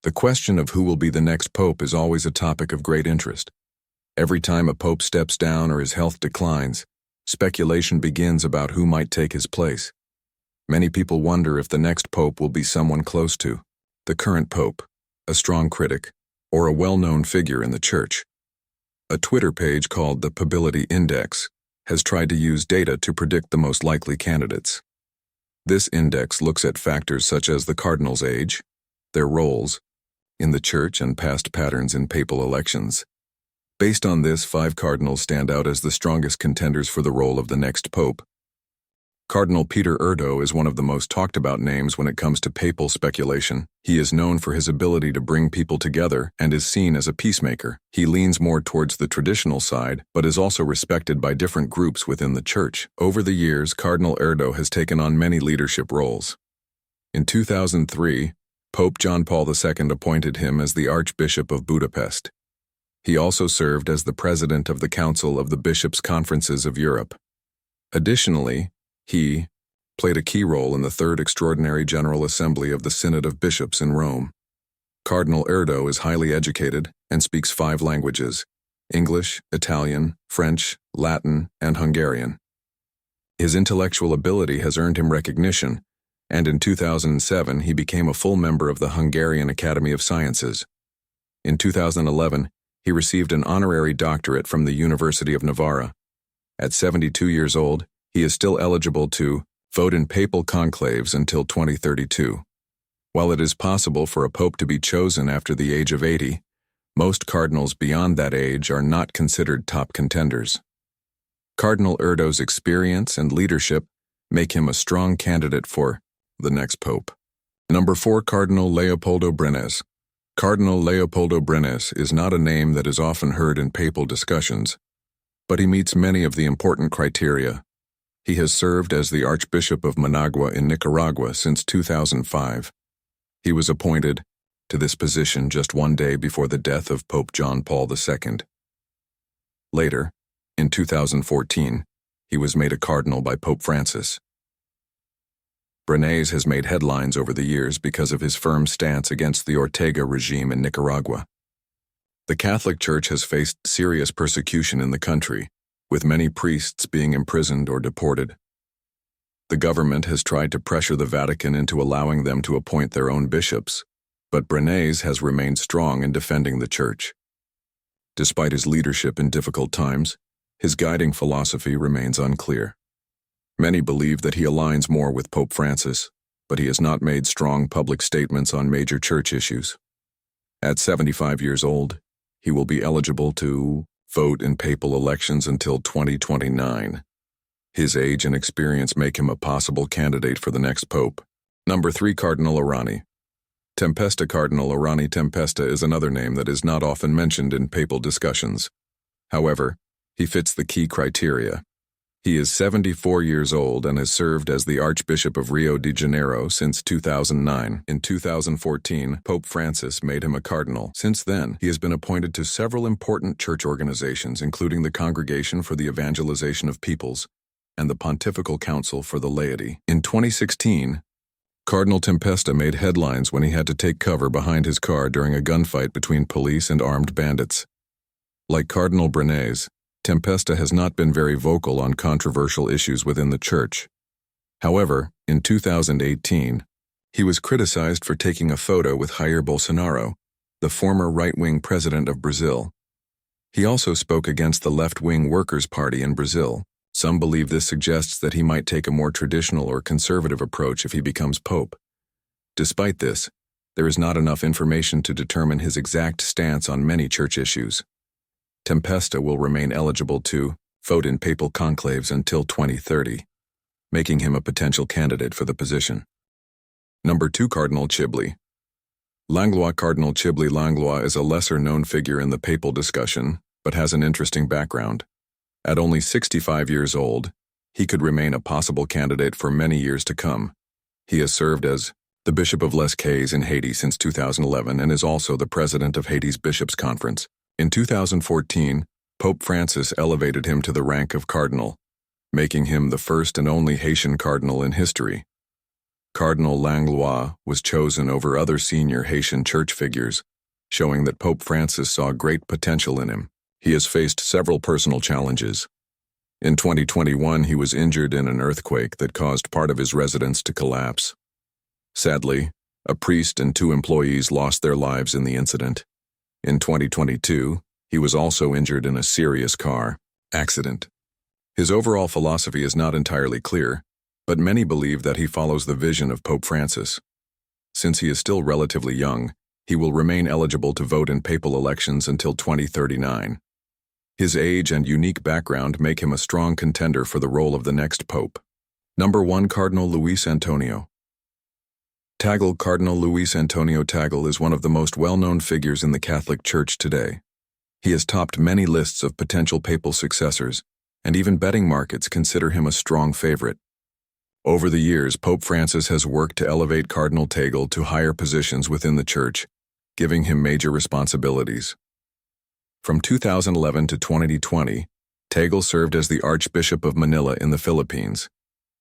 The question of who will be the next pope is always a topic of great interest. Every time a pope steps down or his health declines, speculation begins about who might take his place. Many people wonder if the next pope will be someone close to the current pope, a strong critic, or a well-known figure in the church. A Twitter page called the Papability Index has tried to use data to predict the most likely candidates. This index looks at factors such as the cardinals' age, their roles in the church, and past patterns in papal elections. Based on this, 5 cardinals stand out as the strongest contenders for the role of the next pope. Cardinal Peter Erdo is one of the most talked about names when it comes to papal speculation. He is known for his ability to bring people together and is seen as a peacemaker. He leans more towards the traditional side, but is also respected by different groups within the church. Over the years, Cardinal Erdo has taken on many leadership roles. In 2003, Pope John Paul II appointed him as the Archbishop of Budapest. He also served as the president of the Council of the Bishops' Conferences of Europe. Additionally, he played a key role in the Third Extraordinary General Assembly of the Synod of Bishops in Rome. Cardinal Erdo is highly educated and speaks 5 languages: English, Italian, French, Latin, and Hungarian. His intellectual ability has earned him recognition, and in 2007 he became a full member of the Hungarian Academy of Sciences. In 2011, he received an honorary doctorate from the University of Navarra. At 72 years old, he is still eligible to vote in papal conclaves until 2032. While it is possible for a pope to be chosen after the age of 80, most cardinals beyond that age are not considered top contenders. Cardinal Erdo's experience and leadership make him a strong candidate for the next pope. Number 4, Cardinal Leopoldo Brenes. Cardinal Leopoldo Brenes is not a name that is often heard in papal discussions, but he meets many of the important criteria. He has served as the Archbishop of Managua in Nicaragua since 2005. He was appointed to this position just one day before the death of Pope John Paul II. Later, in 2014, he was made a cardinal by Pope Francis. Brenes has made headlines over the years because of his firm stance against the Ortega regime in Nicaragua. The Catholic Church has faced serious persecution in the country, with many priests being imprisoned or deported. The government has tried to pressure the Vatican into allowing them to appoint their own bishops, but Brenes has remained strong in defending the Church. Despite his leadership in difficult times, his guiding philosophy remains unclear. Many believe that he aligns more with Pope Francis, but he has not made strong public statements on major church issues. At 75 years old, he will be eligible to vote in papal elections until 2029. His age and experience make him a possible candidate for the next pope. Number 3, Cardinal Errani. Tempesta. Cardinal Errani Tempesta is another name that is not often mentioned in papal discussions. However, he fits the key criteria. He is 74 years old and has served as the Archbishop of Rio de Janeiro since 2009. In 2014, Pope Francis made him a cardinal. Since then, he has been appointed to several important church organizations, including the Congregation for the Evangelization of Peoples and the Pontifical Council for the Laity. In 2016, Cardinal Tempesta made headlines when he had to take cover behind his car during a gunfight between police and armed bandits. Like Cardinal Brenes, Tempesta has not been very vocal on controversial issues within the church. However, in 2018, he was criticized for taking a photo with Jair Bolsonaro, the former right-wing president of Brazil. He also spoke against the left-wing Workers' Party in Brazil. Some believe this suggests that he might take a more traditional or conservative approach if he becomes pope. Despite this, there is not enough information to determine his exact stance on many church issues. Tempesta will remain eligible to vote in papal conclaves until 2030, making him a potential candidate for the position. Number 2, Cardinal Chibli. Langlois. Cardinal Chibli Langlois is a lesser-known figure in the papal discussion, but has an interesting background. At only 65 years old, he could remain a possible candidate for many years to come. He has served as the Bishop of Les Cayes in Haiti since 2011 and is also the president of Haiti's Bishops' Conference. In 2014, Pope Francis elevated him to the rank of cardinal, making him the first and only Haitian cardinal in history. Cardinal Langlois was chosen over other senior Haitian church figures, showing that Pope Francis saw great potential in him. He has faced several personal challenges. In 2021, he was injured in an earthquake that caused part of his residence to collapse. Sadly, a priest and 2 employees lost their lives in the incident. In 2022, he was also injured in a serious car accident. His overall philosophy is not entirely clear, but many believe that he follows the vision of Pope Francis. Since he is still relatively young, he will remain eligible to vote in papal elections until 2039. His age and unique background make him a strong contender for the role of the next pope. Number 1. Cardinal Luis Antonio Tagle. Cardinal Luis Antonio Tagle is one of the most well-known figures in the Catholic Church today. He has topped many lists of potential papal successors, and even betting markets consider him a strong favorite. Over the years, Pope Francis has worked to elevate Cardinal Tagle to higher positions within the Church, giving him major responsibilities. From 2011 to 2020, Tagle served as the Archbishop of Manila in the Philippines.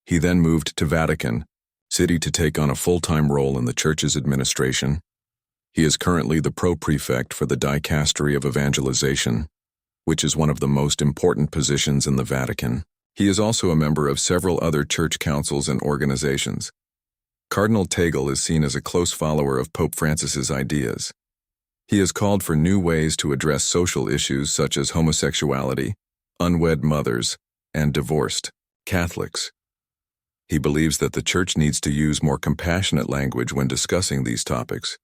He then moved to Vatican City to take on a full-time role in the Church's administration. He is currently the pro-prefect for the Dicastery of Evangelization, which is one of the most important positions in the Vatican. He is also a member of several other church councils and organizations. Cardinal Tagle is seen as a close follower of Pope Francis's ideas. He has called for new ways to address social issues such as homosexuality, unwed mothers, and divorced Catholics. He believes that the Church needs to use more compassionate language when discussing these topics.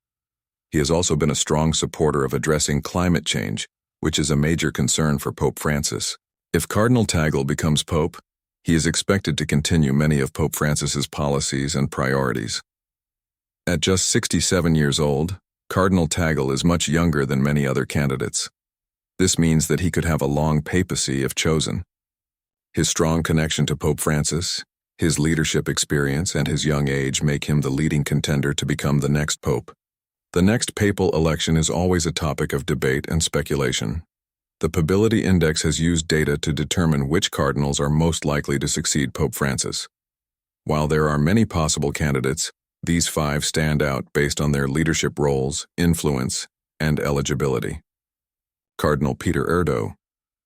He has also been a strong supporter of addressing climate change, which is a major concern for Pope Francis. If Cardinal Tagle becomes Pope, he is expected to continue many of Pope Francis's policies and priorities. At just 67 years old, Cardinal Tagle is much younger than many other candidates. This means that he could have a long papacy if chosen. His strong connection to Pope Francis, his leadership experience, and his young age make him the leading contender to become the next pope. The next papal election is always a topic of debate and speculation. The Papility Index has used data to determine which cardinals are most likely to succeed Pope Francis. While there are many possible candidates, these 5 stand out based on their leadership roles, influence, and eligibility. Cardinal Peter Erdo,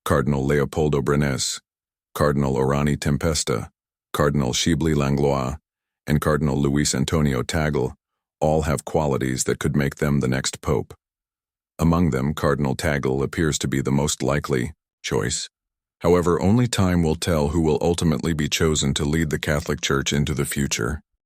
Cardinal Leopoldo Brenes, Cardinal Orani Tempesta, Cardinal Shibli Langlois, and Cardinal Luis Antonio Tagle all have qualities that could make them the next pope. Among them, Cardinal Tagle appears to be the most likely choice. However, only time will tell who will ultimately be chosen to lead the Catholic Church into the future.